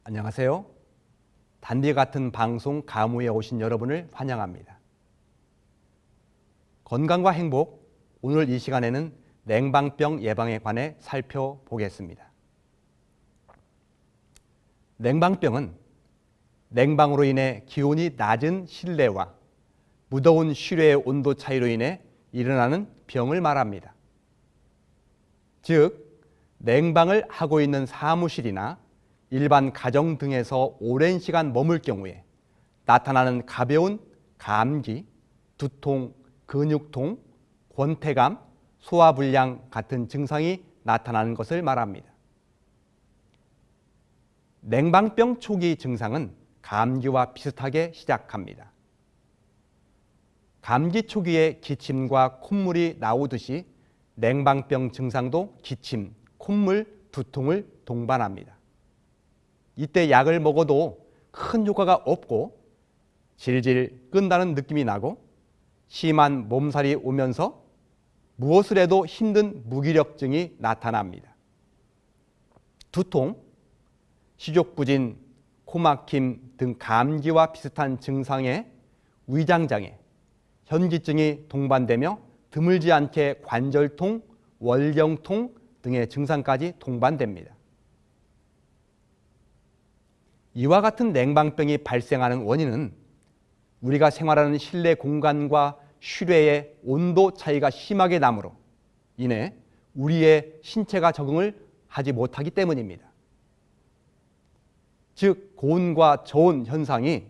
안녕하세요. 단비 같은 방송 가무에 오신 여러분을 환영합니다. 건강과 행복, 오늘 이 시간에는 냉방병 예방에 관해 살펴보겠습니다. 냉방병은 냉방으로 인해 기온이 낮은 실내와 무더운 실외의 온도 차이로 인해 일어나는 병을 말합니다. 즉, 냉방을 하고 있는 사무실이나 일반 가정 등에서 오랜 시간 머물 경우에 나타나는 가벼운 감기, 두통, 근육통, 권태감, 소화불량 같은 증상이 나타나는 것을 말합니다. 냉방병 초기 증상은 감기와 비슷하게 시작합니다. 감기 초기에 기침과 콧물이 나오듯이 냉방병 증상도 기침, 콧물, 두통을 동반합니다. 이때 약을 먹어도 큰 효과가 없고 질질 끈다는 느낌이 나고 심한 몸살이 오면서 무엇을 해도 힘든 무기력증이 나타납니다. 두통, 시족부진, 코막힘 등 감기와 비슷한 증상에 위장장애, 현기증이 동반되며 드물지 않게 관절통, 월경통 등의 증상까지 동반됩니다. 이와 같은 냉방병이 발생하는 원인은 우리가 생활하는 실내 공간과 실외의 온도 차이가 심하게 나므로 인해 우리의 신체가 적응을 하지 못하기 때문입니다. 즉, 고온과 저온 현상이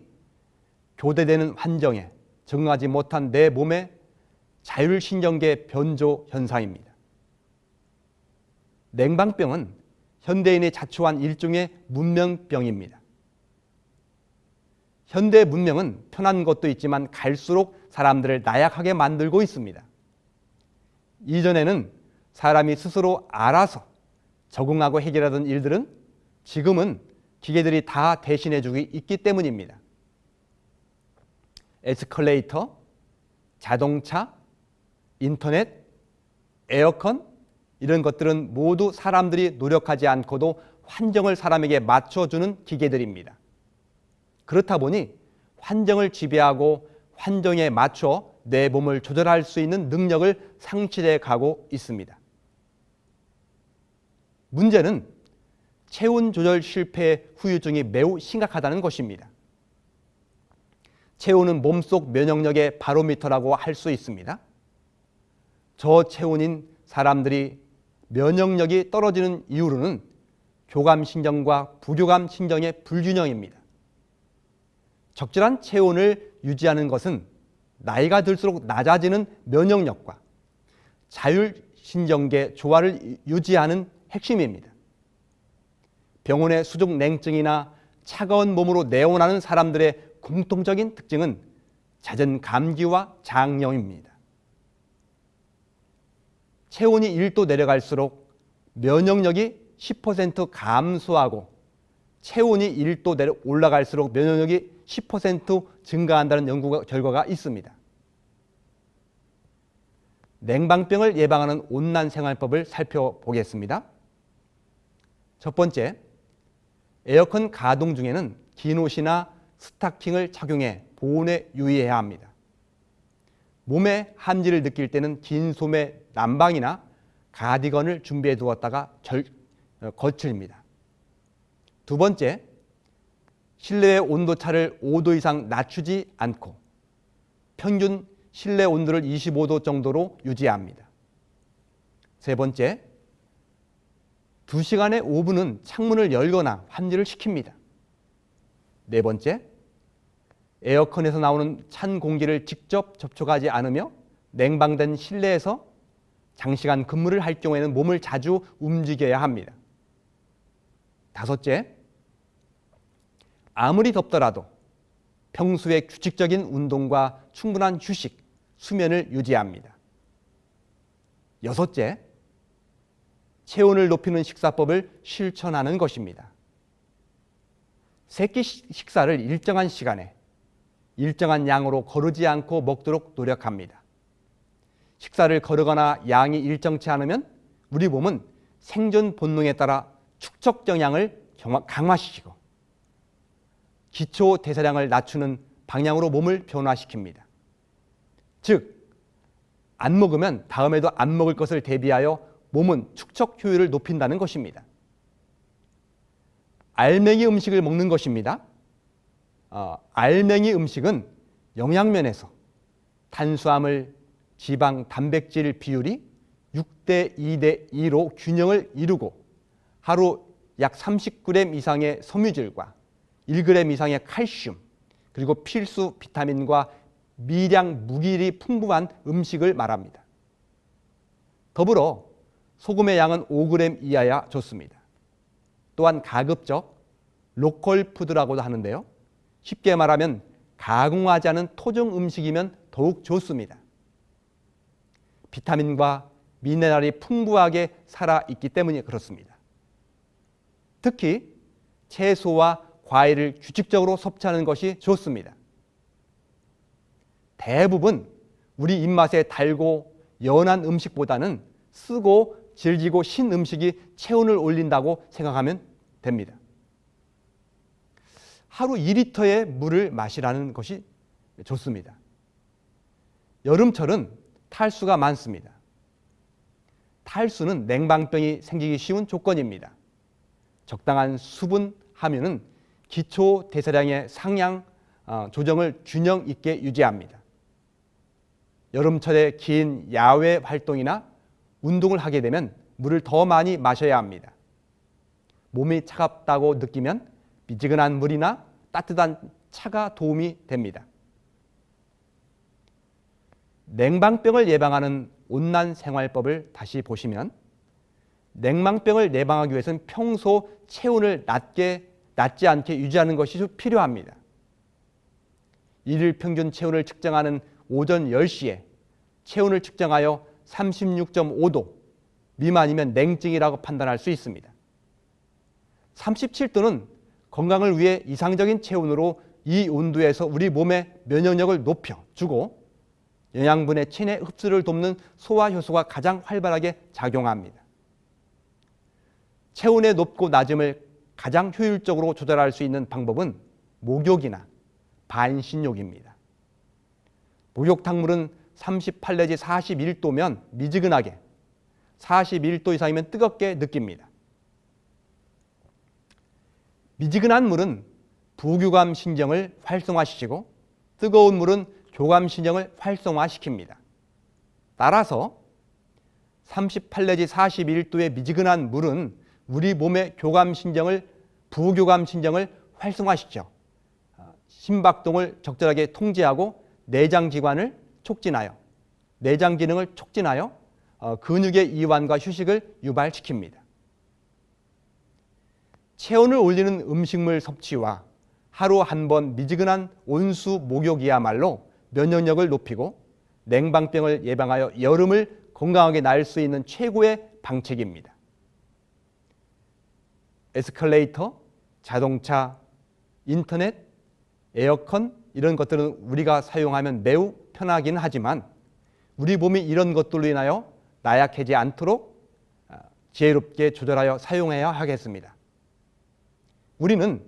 교대되는 환경에 적응하지 못한 내 몸의 자율신경계 변조 현상입니다. 냉방병은 현대인이 자초한 일종의 문명병입니다. 현대 문명은 편한 것도 있지만 갈수록 사람들을 나약하게 만들고 있습니다. 이전에는 사람이 스스로 알아서 적응하고 해결하던 일들은 지금은 기계들이 다 대신해주고 있기 때문입니다. 에스컬레이터, 자동차, 인터넷, 에어컨 이런 것들은 모두 사람들이 노력하지 않고도 환경을 사람에게 맞춰주는 기계들입니다. 그렇다 보니 환경을 지배하고 환경에 맞춰 내 몸을 조절할 수 있는 능력을 상실해 가고 있습니다. 문제는 체온 조절 실패의 후유증이 매우 심각하다는 것입니다. 체온은 몸속 면역력의 바로미터라고 할 수 있습니다. 저체온인 사람들이 면역력이 떨어지는 이유로는 교감신경과 부교감신경의 불균형입니다. 적절한 체온을 유지하는 것은 나이가 들수록 낮아지는 면역력과 자율신경계 조화를 유지하는 핵심입니다. 병원의 수족 냉증이나 차가운 몸으로 내원하는 사람들의 공통적인 특징은 잦은 감기와 장염입니다. 체온이 1도 내려갈수록 면역력이 10% 감소하고 체온이 1도 올라갈수록 면역력이 10% 증가한다는 연구 결과가 있습니다. 냉방병을 예방하는 온난 생활법을 살펴보겠습니다. 첫 번째, 에어컨 가동 중에는 긴 옷이나 스타킹을 착용해 보온에 유의해야 합니다. 몸에 한지를 느낄 때는 긴 소매 난방이나 가디건을 준비해 두었다가 거칠입니다. 두 번째, 실내의 온도차를 5도 이상 낮추지 않고 평균 실내 온도를 25도 정도로 유지합니다. 세 번째, 2시간에 5분은 창문을 열거나 환기를 시킵니다. 네 번째, 에어컨에서 나오는 찬 공기를 직접 접촉하지 않으며 냉방된 실내에서 장시간 근무를 할 경우에는 몸을 자주 움직여야 합니다. 다섯째, 아무리 덥더라도 평소에 규칙적인 운동과 충분한 휴식, 수면을 유지합니다. 여섯째, 체온을 높이는 식사법을 실천하는 것입니다. 새끼 식사를 일정한 시간에 일정한 양으로 거르지 않고 먹도록 노력합니다. 식사를 거르거나 양이 일정치 않으면 우리 몸은 생존 본능에 따라 축적 영양을 강화시키고 기초 대사량을 낮추는 방향으로 몸을 변화시킵니다. 즉, 안 먹으면 다음에도 안 먹을 것을 대비하여 몸은 축적 효율을 높인다는 것입니다. 알맹이 음식을 먹는 것입니다. 알맹이 음식은 영양면에서 탄수화물, 지방, 단백질 비율이 6대 2대 2로 균형을 이루고 하루 약 30g 이상의 섬유질과 1g 이상의 칼슘, 그리고 필수 비타민과 미량 무기질이 풍부한 음식을 말합니다. 더불어 소금의 양은 5g 이하야 좋습니다. 또한 가급적 로컬 푸드라고도 하는데요. 쉽게 말하면 가공하지 않은 토종 음식이면 더욱 좋습니다. 비타민과 미네랄이 풍부하게 살아있기 때문에 그렇습니다. 특히 채소와 과일을 규칙적으로 섭취하는 것이 좋습니다. 대부분 우리 입맛에 달고 연한 음식보다는 쓰고 질기고 신 음식이 체온을 올린다고 생각하면 됩니다. 하루 2리터의 물을 마시라는 것이 좋습니다. 여름철은 탈수가 많습니다. 탈수는 냉방병이 생기기 쉬운 조건입니다. 적당한 수분 함유는 기초 대사량의 상향 조정을 균형 있게 유지합니다. 여름철에 긴 야외 활동이나 운동을 하게 되면 물을 더 많이 마셔야 합니다. 몸이 차갑다고 느끼면 미지근한 물이나 따뜻한 차가 도움이 됩니다. 냉방병을 예방하는 온난 생활법을 다시 보시면 냉방병을 예방하기 위해서는 평소 체온을 낮지 않게 유지하는 것이 필요합니다. 일일 평균 체온을 측정하는 오전 10시에 체온을 측정하여 36.5도 미만이면 냉증이라고 판단할 수 있습니다. 37도는 건강을 위해 이상적인 체온으로 이 온도에서 우리 몸의 면역력을 높여주고 영양분의 체내 흡수를 돕는 소화 효소가 가장 활발하게 작용합니다. 체온의 높고 낮음을 가장 효율적으로 조절할 수 있는 방법은 목욕이나 반신욕입니다. 목욕탕물은 38 내지 41도면 미지근하게, 41도 이상이면 뜨겁게 느낍니다. 미지근한 물은 부교감 신경을 활성화시키고 뜨거운 물은 교감 신경을 활성화시킵니다. 따라서 38 내지 41도의 미지근한 물은 우리 몸의 교감 신경을, 부교감 신경을 활성화시켜 심박동을 적절하게 통제하고 내장 기관을 촉진하여, 내장 기능을 촉진하여 근육의 이완과 휴식을 유발시킵니다. 체온을 올리는 음식물 섭취와 하루 한 번 미지근한 온수 목욕이야말로 면역력을 높이고 냉방병을 예방하여 여름을 건강하게 날 수 있는 최고의 방책입니다. 에스컬레이터, 자동차, 인터넷, 에어컨 이런 것들은 우리가 사용하면 매우 편하긴 하지만 우리 몸이 이런 것들로 인하여 나약해지지 않도록 지혜롭게 조절하여 사용해야 하겠습니다. 우리는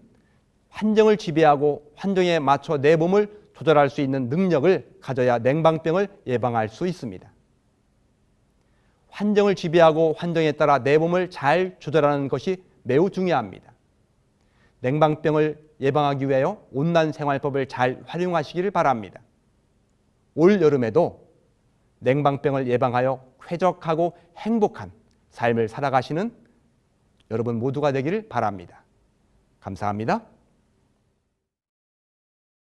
환경을 지배하고 환경에 맞춰 내 몸을 조절할 수 있는 능력을 가져야 냉방병을 예방할 수 있습니다. 환경을 지배하고 환경에 따라 내 몸을 잘 조절하는 것이 매우 중요합니다. 냉방병을 예방하기 위하여 온난 생활법을 잘 활용하시기를 바랍니다. 올 여름에도 냉방병을 예방하여 쾌적하고 행복한 삶을 살아가시는 여러분 모두가 되기를 바랍니다. 감사합니다.